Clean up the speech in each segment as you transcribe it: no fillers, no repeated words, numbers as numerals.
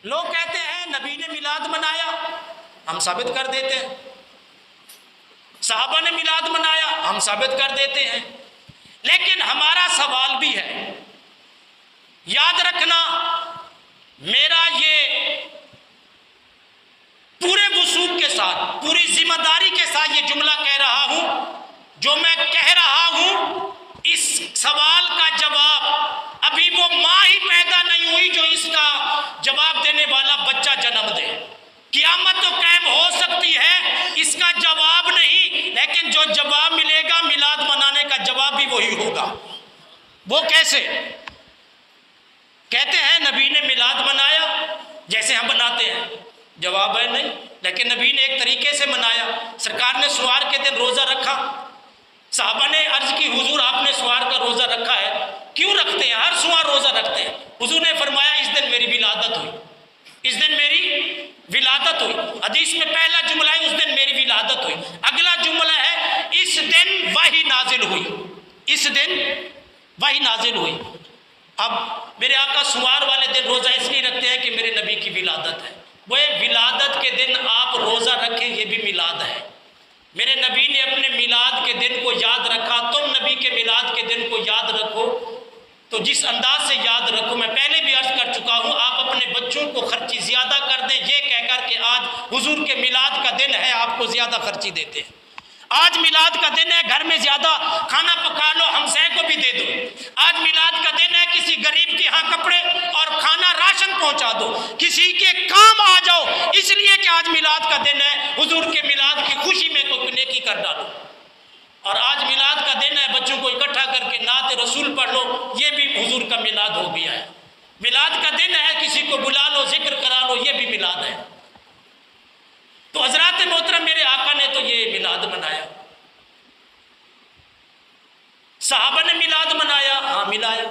لوگ کہتے ہیں نبی نے میلاد منایا، ہم ثابت کر دیتے ہیں، صحابہ نے میلاد منایا، ہم ثابت کر دیتے ہیں، لیکن ہمارا سوال بھی ہے، یاد رکھنا میرا یہ پورے وثوق کے ساتھ، پوری ذمہ داری کے ساتھ یہ جملہ کہہ رہا ہوں، جو میں کہہ رہا ہوں اس سوال کا جواب ابھی وہ ماں ہی پیدا نہیں ہوئی جو اس کا جواب دینے والا بچہ جنم دے۔ قیامت تو قائم ہو سکتی ہے، اس کا جواب نہیں، لیکن جو جواب ملے گا میلاد منانے کا جواب بھی وہی ہوگا۔ وہ کیسے؟ کہتے ہیں نبی نے میلاد منایا جیسے ہم مناتے ہیں، جواب ہے نہیں، لیکن نبی نے ایک طریقے سے منایا۔ سرکار نے سوار کے دن روزہ رکھا، صحابہ نے عرض کی حضور آپ نے سوار کا روزہ رکھا ہے، کیوں رکھتے ہیں؟ ہر سوار روزہ رکھتے ہیں۔ حضور نے فرمایا اس دن میری ولادت ہوئی، اس دن میری ولادت ہوئی۔ حدیث میں پہلا جملہ ہے اس دن میری ولادت ہوئی، اگلا جملہ ہے اس دن وحی نازل ہوئی، اس دن وحی نازل ہوئی۔ اب میرے آقا سوار والے دن روزہ اس لیے رکھتے ہیں کہ میرے نبی کی ولادت ہے، وہ ولادت کے دن آپ روزہ رکھیں یہ بھی میلاد ہے۔ میرے نبی نے اپنے میلاد کے دن کو یاد رکھا، تم نبی کے میلاد کے دن کو یاد رکھو۔ تو جس انداز سے یاد رکھو، میں پہلے بھی عرض کر چکا ہوں، آپ اپنے بچوں کو خرچی زیادہ کر دیں یہ کہہ کر کہ آج حضور کے میلاد کا دن ہے، آپ کو زیادہ خرچی دیتے ہیں۔ آج میلاد کا دن ہے، گھر میں زیادہ کھانا پکا لو، ہمسائے کو بھی دے دو۔ آج میلاد کا دن ہے، کسی غریب کے ہاں کپڑے اور کھانا راشن پہنچا دو، کسی کے کام آ جاؤ، اس لیے کہ آج میلاد کا دن ہے، حضور کے میلاد کی خوشی میں کوئی نیکی کر ڈالو۔ اور آج میلاد کا دن ہے، بچوں کو اکٹھا کر کے نعت رسول پڑھ لو، یہ بھی حضور کا میلاد ہو گیا ہے۔ میلاد کا دن ہے، کسی کو بلا لو، ذکر کرا لو، یہ بھی میلاد ہے۔ تو حضرات محترم میرے آقا نے تو یہ میلاد منایا، صحابہ نے میلاد منایا، ہاں ملایا۔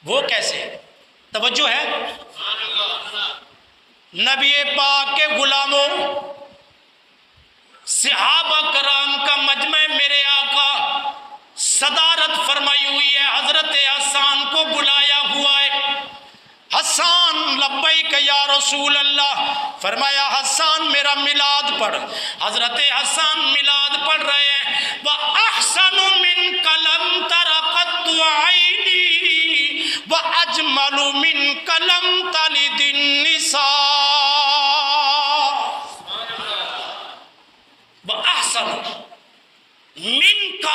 وہ کیسے؟ توجہ ہے؟ نبی پاک کے غلاموں، صحابہ کرام کا مجمع میرے آقا صدارت فرمائی ہوئی ہے، حضرت حسان کو بلایا ہوا ہے۔ حسان لبیک یا رسول اللہ، فرمایا حسان میرا میلاد پڑھ۔ حضرت حسان میلاد پڑھ رہے ہیں، وَأَحْسَنُ مِنْكَ لَمْ تَرَ قَطُّ عَيْنِي وَأَجْمَلُ مِنْكَ لَمْ تَلِدِ النِّسَاءُ۔ وَأَحْسَنُ مِنْكَ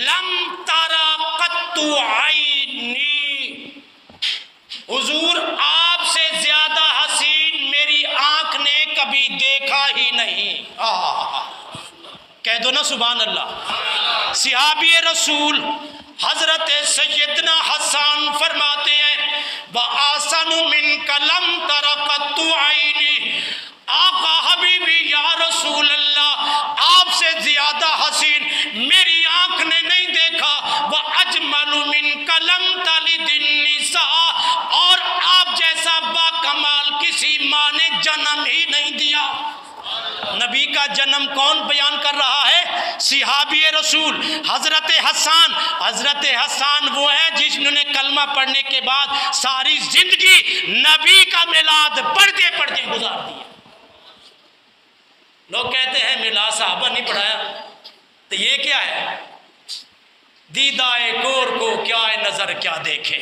لَمْ تَرَ قَطُّ عَيْنِي، حضور آپ سے زیادہ حسین میری آنکھ نے کبھی دیکھا ہی نہیں۔ کہہ دو نا سبحان اللہ۔ صحابی رسول حضرت سیدنا حسان فرماتے ہیں وَآسَنُ مِنْكَ لَمْ تَرَ قَطُّ عَيْنِي، آقا حبیبی یا رسول اللہ آپ سے زیادہ حسین میری آنکھ نے نہیں دیکھا، وَأَجْمَلُ مِنْكَ لَمْ تَلِدِ النِّسَاءُ، اور آپ جیسا با کمال کسی ماں نے جنم ہی نہیں دیا۔ نبی کا جنم کون بیان کر رہا ہے؟ صحابی رسول حضرت حسان۔ حضرت حسان وہ ہے جس نے کلمہ پڑھنے کے بعد ساری زندگی نبی کا میلاد پڑھتے پڑھتے گزار دیا۔ لوگ کہتے ہیں میلاد صحابہ نہیں پڑھایا، تو یہ کیا ہے؟ دیدائے گور کو کیا نظر کیا دیکھے،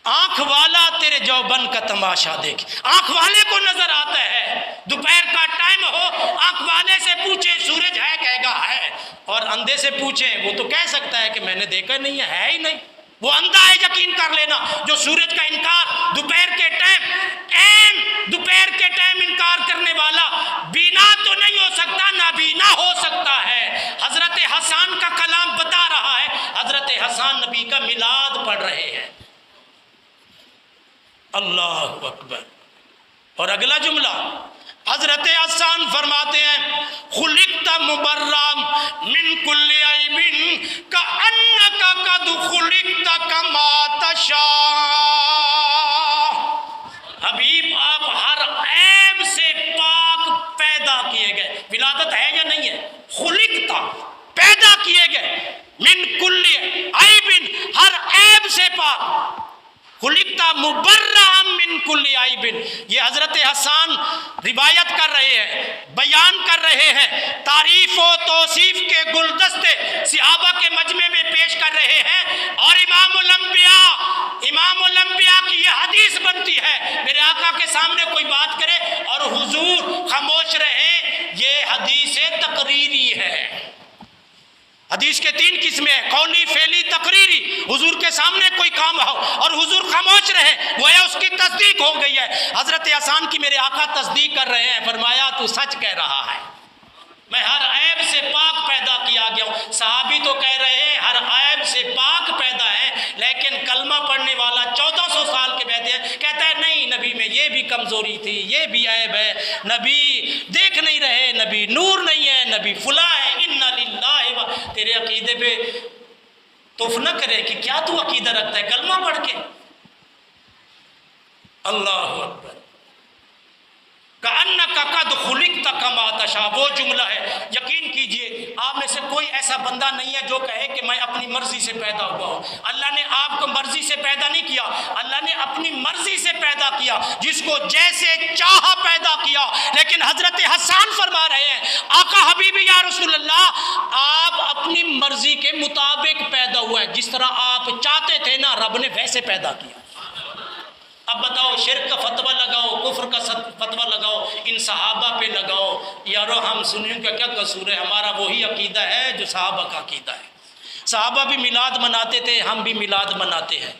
آنکھ والا تیرے جوبن کا تماشا دیکھے۔ آنکھ والے کو نظر آتا ہے، دوپہر کا ٹائم ہو، آنکھ والے سے پوچھے سورج ہے، کہے گا ہے، اور اندھے سے پوچھیں وہ تو کہہ سکتا ہے کہ میں نے دیکھا نہیں ہے ہی نہیں، وہ اندھا ہے، یقین کر لینا۔ جو سورج کا انکار دوپہر کے ٹائم، دوپہر کے ٹائم انکار کرنے والا بینا تو نہیں ہو سکتا، نابینا ہو سکتا ہے۔ حضرت حسان کا کلام بتا رہا ہے، حضرت حسان نبی کا میلاد پڑھ رہے ہیں۔ اللہ اکبر۔ اور اگلا جملہ حضرت حسان فرماتے ہیں خلقت مبرم من کل عیب کأنک قد خلقت کما تشاء، حبیب آپ ہر عیب سے پاک پیدا کیے گئے۔ ولادت ہے یا نہیں ہے؟ خلقت پیدا کیے گئے، من کل عیب ہر عیب سے پاک، خلقت مبرم मुबर्रअ मिन कुल्लि आइबिन। ये हजरत हसन रिवायत कर रहे हैं, बयान कर रहे हैं, तारीफ व तौसीफ के गुलदस्ते सहाबा के मजमे में पेश कर रहे हैं। और इमामुल अंबिया की ये हदीस बनती है, मेरे आका के सामने कोई बात करे और हुजूर खामोश रहे, ये हदीस तकरीरी है। हदीस के 3 किस्में हैं, कौली, फेली, तकरीरी। हुजूर के सामने कोई काम हो और हुजूर खामोश रहे, गोया उसकी तस्दीक हो गई है। हजरत हसन की मेरे आका तस्दीक कर रहे हैं, फरमाया तू सच कह रहा है, मैं हर ऐब से पाक पैदा किया गया हूँ। सहाबी तो कह रहे हैं हर ऐब से पाक पैदा है, लेकिन कलमा पढ़ने वाला 1400 साल के बैठे हैं, कहता है नहीं, नबी में ये भी कमज़ोरी थी, ये भी ऐब है, नबी देख नहीं रहे, नबी नूर नहीं है, नबी फुला है। इन्ना लिल्लाहि व तेरे अकीदे पे तोफ न करे कि क्या तू अकीदा रखता है कलमा पढ़ के। अल्लाहु अकबर। कअन्नका कद खुलिक़्ता कमा तशा, वो जुमला है। यकीन कीजिए आप में से कोई ऐसा बंदा नहीं है जो कहे कि मैं अपनी मर्जी से पैदा हुआ हूँ। अल्लाह ने आपको मर्जी से पैदा नहीं किया, अल्लाह ने अपनी मर्जी से पैदा किया, जिसको जैसे चाहा पैदा किया। लेकिन हजरत हसन फरमा रहे हैं, आका हबीबी या रसूलल्लाह, आप अपनी मर्जी के मुताबिक पैदा हुआ है, जिस तरह आप चाहते थे ना, रब ने वैसे पैदा किया। अब बताओ, शिर्क का फतवा लगाओ, कुफ्र का फतवा लगाओ, इन सहाबा पे लगाओ, यारो हम सुन्नियों का क्या कसूर है, हमारा वही अकीदा है जो सहाबा का अकीदा है। सहाबा भी मिलाद मनाते थे, हम भी मिलाद मनाते हैं।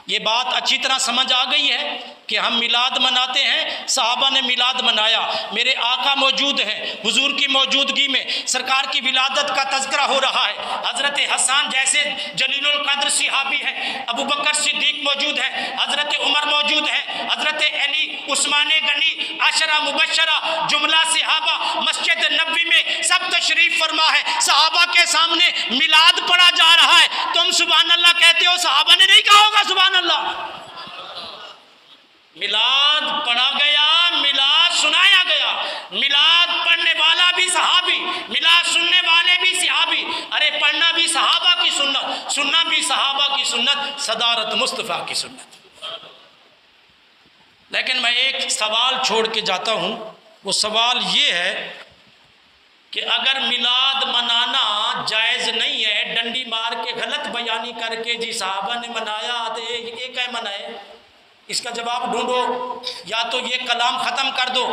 ये बात अच्छी तरह समझ आ गई है कि हम मिलाद मनाते हैं, सहाबा ने मिलाद मनाया, मेरे आका मौजूद हैं, हुजूर की मौजूदगी में सरकार की विलादत का तज़किरा हो रहा है। हज़रत हसन जैसे जलीलुल कद्र सहाबी है, अबू बकर सिद्दीक मौजूद है, हज़रत उमर मौजूद है, हज़रत अली, उस्मान गनी, अशरा मुबशरा, जुमला सहाबा मस्जिद नबवी में सब तशरीफ फरमा है। सहाबा के सामने मिलाद पढ़ा जा रहा है, तुम सुभान अल्लाह कहते हो, सहाबा ने नहीं कहा होगा सुभान अल्लाह। मिलाद पढ़ा गया, मिलाद सुनाया गया, मिलाद पढ़ने वाला भी सहाबी, मिलाद सुनने वाले भी सहाबी। अरे पढ़ना भी सहाबा की सुन्नत, सुनना भी सहाबा की सुन्नत, सदारत मुस्तफ़ा की सुन्नत। लेकिन मैं एक सवाल छोड़ के जाता हूँ, वो सवाल ये है कि अगर मिलाद मनाना जायज़ नहीं है, डंडी मार के गलत बयानी करके जी साहबा ने मनाया तो ये क्या मनाए, इसका जवाब ढूंढो। या तो ये कलाम ख़त्म कर दो,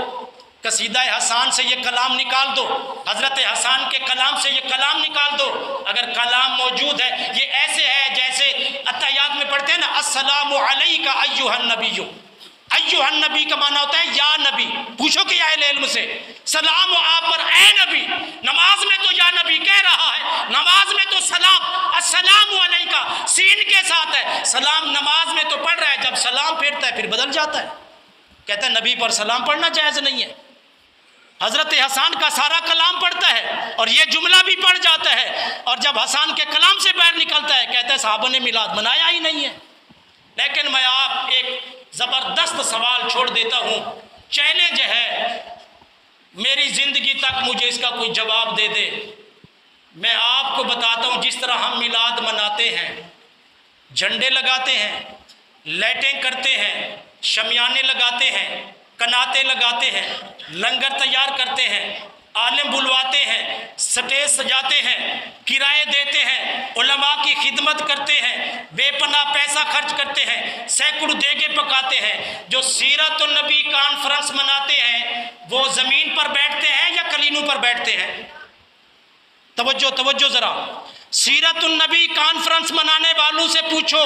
कसीदा हसन से ये कलाम निकाल दो, हज़रत हसन के कलाम से ये कलाम निकाल दो। अगर कलाम मौजूद है, ये ऐसे है जैसे अत्तहियात में पढ़ते हैं ना, अस्सलामु अलैका अय्युहन नबिय्यु। अय्युहन नबी का माना होता है या नबी। पूछो कि अहले इल्म से, सलाम आप पर ए नबी। नमाज में तो या नबी कह रहा है, नमाज में तो सलाम अस्सलामु अलैका सीन के साथ है। सलाम नमाज में तो पढ़ रहा है, जब सलाम फेरता है फिर बदल जाता है, कहता है नबी पर सलाम पढ़ना जायज़ नहीं है। हज़रत हसन का सारा कलाम पढ़ता है और ये जुमला भी पढ़ जाता है, और जब हसन के कलाम से बाहर निकलता है कहता है साहबा ने मिलाद मनाया ही नहीं है। लेकिन मैं आप एक ज़बरदस्त सवाल छोड़ देता हूँ, चैलेंज है, मेरी ज़िंदगी तक मुझे इसका कोई जवाब दे दे। मैं आपको बताता हूँ, जिस तरह हम मिलाद मनाते हैं, झंडे लगाते हैं, लाइटें करते हैं, शमियाने लगाते हैं, कनाते लगाते हैं, लंगर तैयार करते हैं, आलिम बुलवाते हैं, स्टेज सजाते हैं, किराए देते हैं, उलमा की खिदमत करते हैं, बेपना पैसा खर्च करते हैं, सैकड़ों देगे पकाते हैं। जो सीरत नबी कॉन्फ्रेंस मनाते हैं वो ज़मीन पर बैठते हैं या कलीनों पर बैठते हैं? तवज्जो तवज्जो ज़रा, सीरत नबी कॉन्फ्रेंस मनाने वालों से पूछो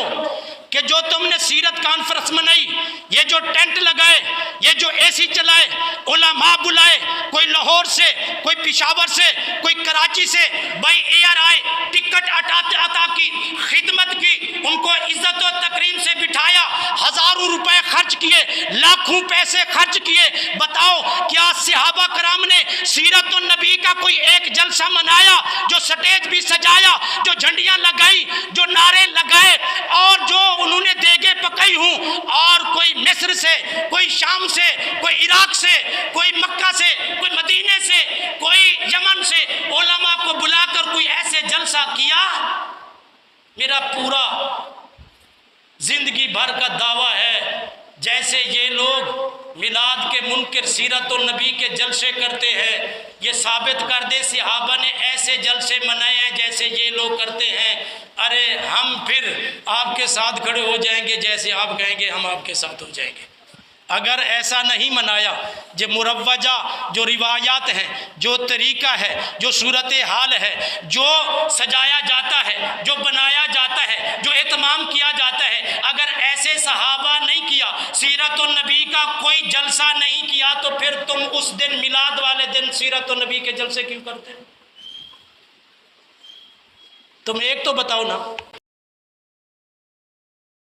कि जो तुमने सीरत कॉन्फ्रेंस मनाई, ये जो टेंट लगाए, ये जो एसी चलाए, उलमा बुलाए, कोई लाहौर से, कोई पिशावर से, कोई कराची से, बाई एयर आए, टिकट अता की, खिदमत की, उनको इज्जत और तकरीम से बिठाया, हज़ारों रुपए खर्च किए, लाखों पैसे खर्च किए। बताओ क्या सहाबा कराम ने सीरत नबी का कोई एक जलसा मनाया, जो स्टेज भी सजाया, जो झंडियां लगाई, जो नारे लगाए और जो उन्होंने देगे पकाई हूँ, और कोई मिस्र से, कोई शाम से, कोई इराक से, कोई मक्का से, कोई मदीने से, कोई यमन से उलमा को बुलाकर कोई ऐसे जलसा किया? मेरा पूरा जिंदगी भर का दावा है ایسے یہ لوگ میلاد کے منکر سیرت النبی کے جلسے کرتے ہیں، یہ ثابت کر دے صحابہ نے ایسے جلسے منائے ہیں جیسے یہ لوگ کرتے ہیں، ارے ہم پھر آپ کے ساتھ کھڑے ہو جائیں گے، جیسے آپ کہیں گے ہم آپ کے ساتھ ہو جائیں گے۔ اگر ایسا نہیں منایا، جو مروجہ جو روایات ہیں، جو طریقہ ہے، جو صورتحال ہے، جو سجایا جاتا ہے، جو بنایا جاتا ہے، جو اہتمام کیا جاتا ہے، اگر ایسے صحابہ نہیں کیا، سیرت النبی کا کوئی جلسہ نہیں کیا، تو پھر تم اس دن میلاد والے دن سیرت النبی کے جلسے کیوں کرتے؟ تم ایک تو بتاؤ نا۔